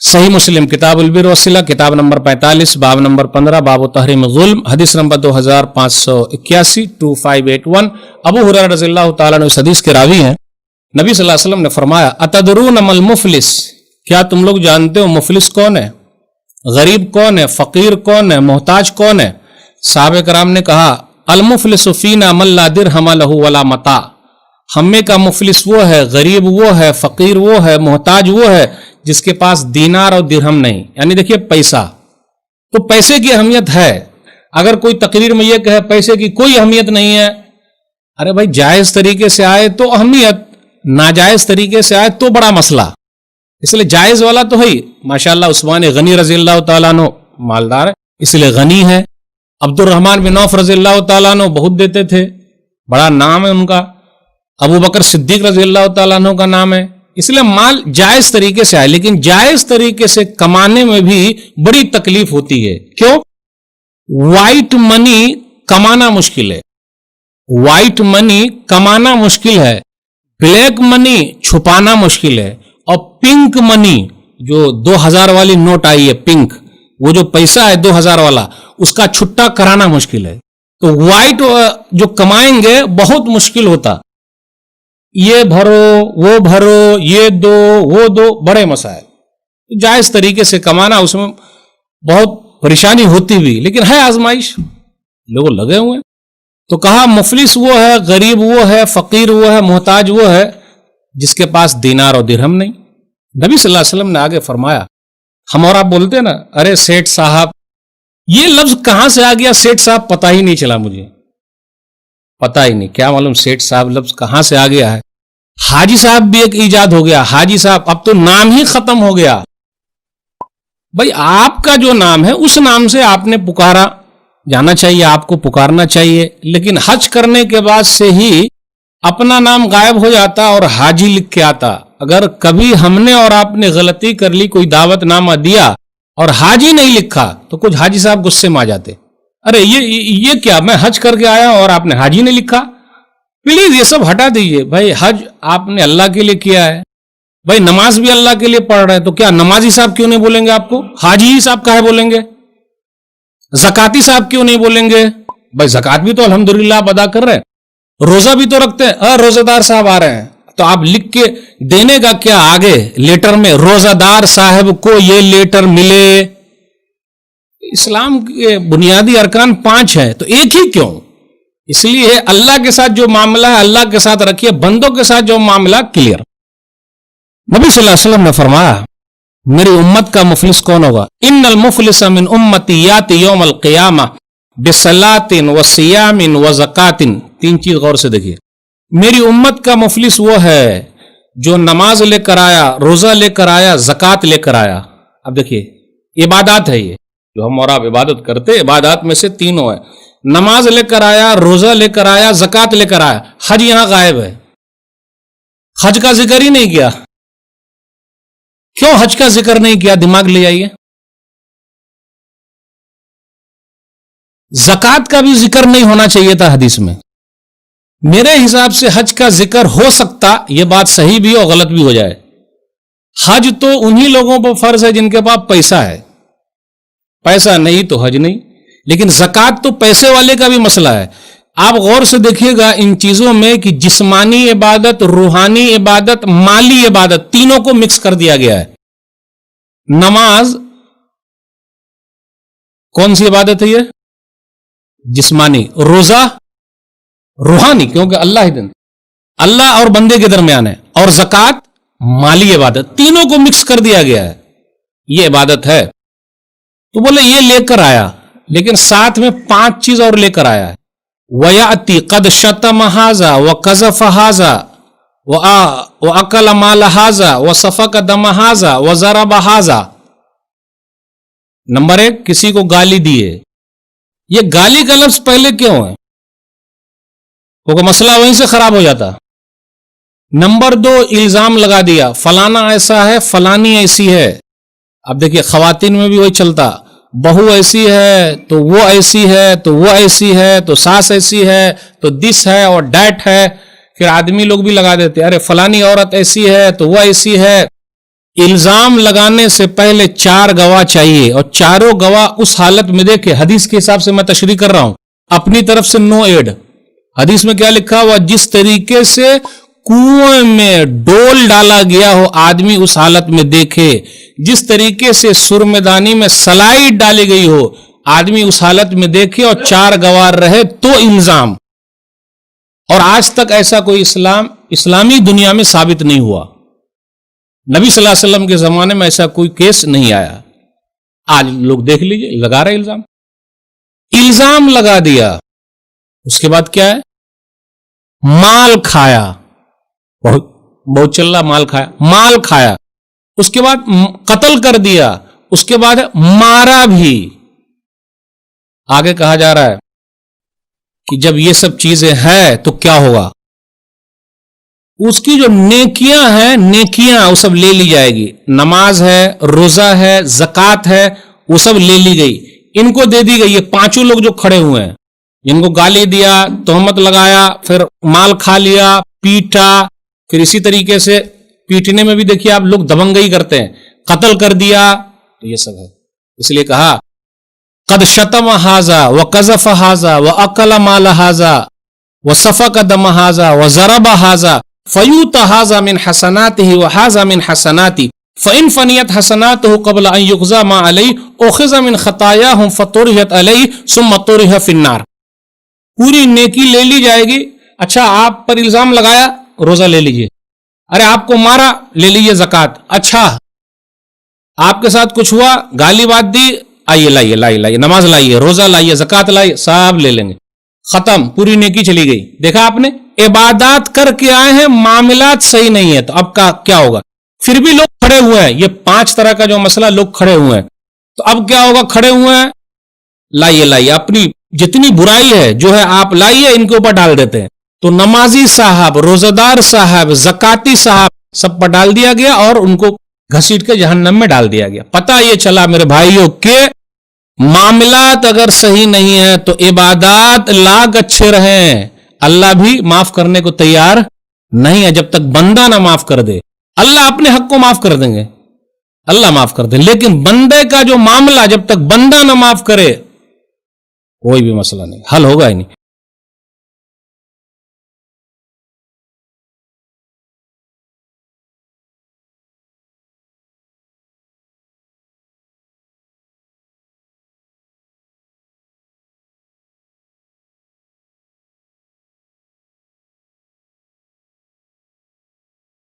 صحیح مسلم کتاب البر والصلہ کتاب نمبر 45 باب نمبر 15 باب تحریم الظلم حدیث نمبر 2581 2581. ابو ہریرہ رضی اللہ تعالیٰ عنہ اس حدیث کے راوی ہیں. نبی صلی اللہ علیہ وسلم نے فرمایا اتدرون ما المفلس، کیا تم لوگ جانتے ہو مفلس کون ہے؟ غریب کون ہے؟ فقیر کون ہے؟ محتاج کون ہے؟ صحابہ کرام نے کہا المفلس فینا من لا درہم لہ ولا متاع، ہمیں کا مفلس وہ ہے، غریب وہ ہے، فقیر وہ ہے، محتاج وہ ہے جس کے پاس دینار اور درہم نہیں. یعنی دیکھیے پیسہ، تو پیسے کی اہمیت ہے. اگر کوئی تقریر میں یہ کہے پیسے کی کوئی اہمیت نہیں ہے، ارے بھائی جائز طریقے سے آئے تو اہمیت، ناجائز طریقے سے آئے تو بڑا مسئلہ. اس لیے جائز والا تو ہے. ماشاءاللہ عثمان غنی رضی اللہ تعالیٰ عنہ مالدار ہے اس لیے غنی ہے. عبد الرحمن بن عوف رضی اللہ تعالیٰ عنہ بہت دیتے تھے، بڑا نام ہے ان کا. ابو بکر صدیق رضی اللہ تعالیٰ عنہ کا نام ہے. اس لیے مال جائز طریقے سے آئے، لیکن جائز طریقے سے کمانے میں بھی بڑی تکلیف ہوتی ہے. کیوں؟ وائٹ منی کمانا مشکل ہے، وائٹ منی کمانا مشکل ہے، بلیک منی چھپانا مشکل ہے، اور پنک منی جو 2000 والی نوٹ آئی ہے، پنک وہ جو پیسہ ہے 2000 والا، اس کا چھٹا کرانا مشکل ہے. تو وائٹ جو کمائیں گے بہت مشکل ہوتا، یہ بھرو وہ بھرو، یہ دو وہ دو، بڑے مسائل. جائز طریقے سے کمانا اس میں بہت پریشانی ہوتی بھی، لیکن ہے آزمائش، لوگ لگے ہوئے. تو کہا مفلس وہ ہے، غریب وہ ہے، فقیر وہ ہے، محتاج وہ ہے جس کے پاس دینار اور درہم نہیں. نبی صلی اللہ علیہ وسلم نے آگے فرمایا، ہم اور آپ بولتے ہیں نا ارے سیٹ صاحب، یہ لفظ کہاں سے آ گیا سیٹ صاحب پتہ ہی نہیں چلا، مجھے پتہ ہی نہیں، کیا معلوم سیٹ صاحب لفظ کہاں سے آ گیا ہے. حاجی صاحب بھی ایک ایجاد ہو گیا، حاجی صاحب اب تو نام ہی ختم ہو گیا. بھائی آپ کا جو نام ہے اس نام سے آپ نے پکارا جانا چاہیے، آپ کو پکارنا چاہیے. لیکن حج کرنے کے بعد سے ہی اپنا نام غائب ہو جاتا اور حاجی لکھ کے آتا. اگر کبھی ہم نے اور آپ نے غلطی کر لی، کوئی دعوت نامہ دیا اور حاجی نہیں لکھا تو کچھ حاجی صاحب غصے میں آ جاتے، ارے یہ کیا، میں حج کر کے آیا اور آپ نے حاجی نہیں لکھا. پلیز یہ سب ہٹا دیجئے. بھائی حج آپ نے اللہ کے لیے کیا ہے، بھائی نماز بھی اللہ کے لیے پڑھ رہے ہیں، تو کیا نمازی صاحب کیوں نہیں بولیں گے آپ کو؟ حاجی صاحب کہے بولیں گے؟ زکاتی صاحب کیوں نہیں بولیں گے؟ بھائی زکات بھی تو الحمدللہ آپ ادا کر رہے ہیں، روزہ بھی تو رکھتے ہیں، روزہ دار صاحب آ رہے ہیں، تو آپ لکھ کے دینے کا کیا آگے لیٹر میں روزہ دار صاحب کو یہ لیٹر ملے. اسلام کے بنیادی ارکان 5 ہیں، تو ایک ہی کیوں؟ اس لیے اللہ کے ساتھ جو معاملہ ہے اللہ کے ساتھ رکھیے، بندوں کے ساتھ جو معاملہ کلیئر. نبی صلی اللہ علیہ وسلم نے فرمایا میری امت کا مفلس کون ہوگا؟ ان المفلس من امتی یاتی یوم القیامہ بصلاۃ وصیام وزکات. 3 چیز غور سے دیکھیے. میری امت کا مفلس وہ ہے جو نماز لے کر آیا، روزہ لے کر آیا، زکات لے کر آیا. اب دیکھیے عبادات ہے، یہ جو ہم اور آپ عبادت کرتے عبادات میں سے تینوں ہے. نماز لے کر آیا، روزہ لے کر آیا، زکات لے کر آیا. حج یہاں غائب ہے، حج کا ذکر ہی نہیں کیا. کیوں حج کا ذکر نہیں کیا؟ دماغ لے آئیے. زکات کا بھی ذکر نہیں ہونا چاہیے تھا حدیث میں. میرے حساب سے حج کا ذکر ہو سکتا، یہ بات صحیح بھی اور غلط بھی ہو جائے. حج تو انہی لوگوں پر فرض ہے جن کے پاس پیسہ ہے، پیسہ نہیں تو حج نہیں. لیکن زکات تو پیسے والے کا بھی مسئلہ ہے. آپ غور سے دیکھیے گا ان چیزوں میں کہ جسمانی عبادت، روحانی عبادت، مالی عبادت، تینوں کو مکس کر دیا گیا ہے. نماز کون سی عبادت ہے؟ یہ جسمانی. روزہ روحانی، کیونکہ اللہ اور بندے کے درمیان ہے. اور زکات مالی عبادت، تینوں کو مکس کر دیا گیا ہے. یہ عبادت ہے. تو بولے یہ لے کر آیا، لیکن ساتھ میں 5 چیز اور لے کر آیا ہے. وَيَأْتِ قَدْ شَتَمَ هَذَا وَقَذَفَ هَذَا وَأَكَلَ مَالَ هَذَا وَسَفَكَ دَمَ هَذَا وَضَرَبَ هَذَا. نمبر 1 کسی کو گالی دی ہے. یہ گالی کا لفظ پہلے کیوں ہے؟ کیونکہ مسئلہ وہیں سے خراب ہو جاتا. نمبر 2 الزام لگا دیا، فلانا ایسا ہے، فلانی ایسی ہے. اب دیکھیے خواتین میں بھی وہی چلتا، بہو ایسی ہے تو وہ ایسی ہے تو وہ ایسی ہے تو ساس ایسی ہے تو دس ہے اور ڈیٹ ہے. پھر آدمی لوگ بھی لگا دیتے ارے فلانی عورت ایسی ہے تو وہ ایسی ہے. الزام لگانے سے پہلے 4 گواہ چاہیے اور چاروں گواہ اس حالت میں دیکھے. حدیث کے حساب سے میں تشریح کر رہا ہوں, اپنی طرف سے نو ایڈ. حدیث میں کیا لکھا ہوا؟ جس طریقے سے کنویں میں ڈول ڈالا گیا ہو آدمی اس حالت میں دیکھے, جس طریقے سے سرمدانی میں سلائیڈ ڈالی گئی ہو آدمی اس حالت میں دیکھے اور 4 گواہ رہے تو الزام. اور آج تک ایسا کوئی اسلامی دنیا میں ثابت نہیں ہوا. نبی صلی اللہ علیہ وسلم کے زمانے میں ایسا کوئی کیس نہیں آیا. آج لوگ دیکھ لیجئے, لگا رہے الزام لگا دیا. اس کے بعد کیا ہے؟ مال کھایا, بہت چل رہا, مال کھایا. اس کے بعد قتل کر دیا. اس کے بعد مارا بھی. آگے کہا جا رہا ہے کہ جب یہ سب چیزیں ہیں تو کیا ہوگا؟ اس کی جو نیکیاں ہیں, نیکیاں وہ سب لے لی جائے گی. نماز ہے, روزہ ہے, زکوٰۃ ہے, وہ سب لے لی گئی, ان کو دے دی گئی. یہ 5 لوگ جو کھڑے ہوئے ہیں, جن کو گالی دیا, تہمت لگایا, پھر مال کھا لیا, پیٹا, پھر اسی طریقے سے پیٹنے میں بھی دیکھیے آپ لوگ دبنگئی کرتے ہیں, قتل کر دیا, تو یہ سب ہے. اس لیے کہا قد شتم ھذا وقذف ھذا واکل مال ھذا وسفک دم ھذا وضرب ھذا فیؤت ھذا من حسناته وھذا من حسناتی فإن فنیت حسناته قبل ان یقضى ما علیہ اخذ من خطایاہم فطرحت علیہ ثم طرح فی النار. پوری نیکی لے لی جائے گی. اچھا آپ پر الزام لگایا, روزہ لے لیجئے. ارے آپ کو مارا, لے لیجئے زکوٰۃ. اچھا آپ کے ساتھ کچھ ہوا, گالی بات دی, آئیے لائیے, نماز لائیے, روزہ لائیے, زکوٰۃ لائیے, سب لے لیں گے. ختم, پوری نیکی چلی گئی. دیکھا آپ نے, عبادات کر کے آئے ہیں, معاملات صحیح نہیں ہے, تو اب کا کیا ہوگا؟ پھر بھی لوگ کھڑے ہوئے ہیں. یہ 5 طرح کا جو مسئلہ, لوگ کھڑے ہوئے ہیں, تو اب کیا ہوگا؟ کھڑے ہوئے ہیں, لائیے, اپنی جتنی برائی ہے جو ہے آپ لائیے, ان کے اوپر ڈال دیتے ہیں. تو نمازی صاحب, روزہ دار صاحب, زکاتی صاحب, سب پر ڈال دیا گیا اور ان کو گھسیٹ کے جہنم میں ڈال دیا گیا. پتہ یہ چلا میرے بھائیوں کہ معاملات اگر صحیح نہیں ہے تو عبادات لاکھ اچھے رہیں, اللہ بھی معاف کرنے کو تیار نہیں ہے جب تک بندہ نہ معاف کر دے. اللہ اپنے حق کو معاف کر دیں گے, اللہ معاف کر دیں, لیکن بندے کا جو معاملہ جب تک بندہ نہ معاف کرے کوئی بھی مسئلہ نہیں, حل ہوگا ہی نہیں.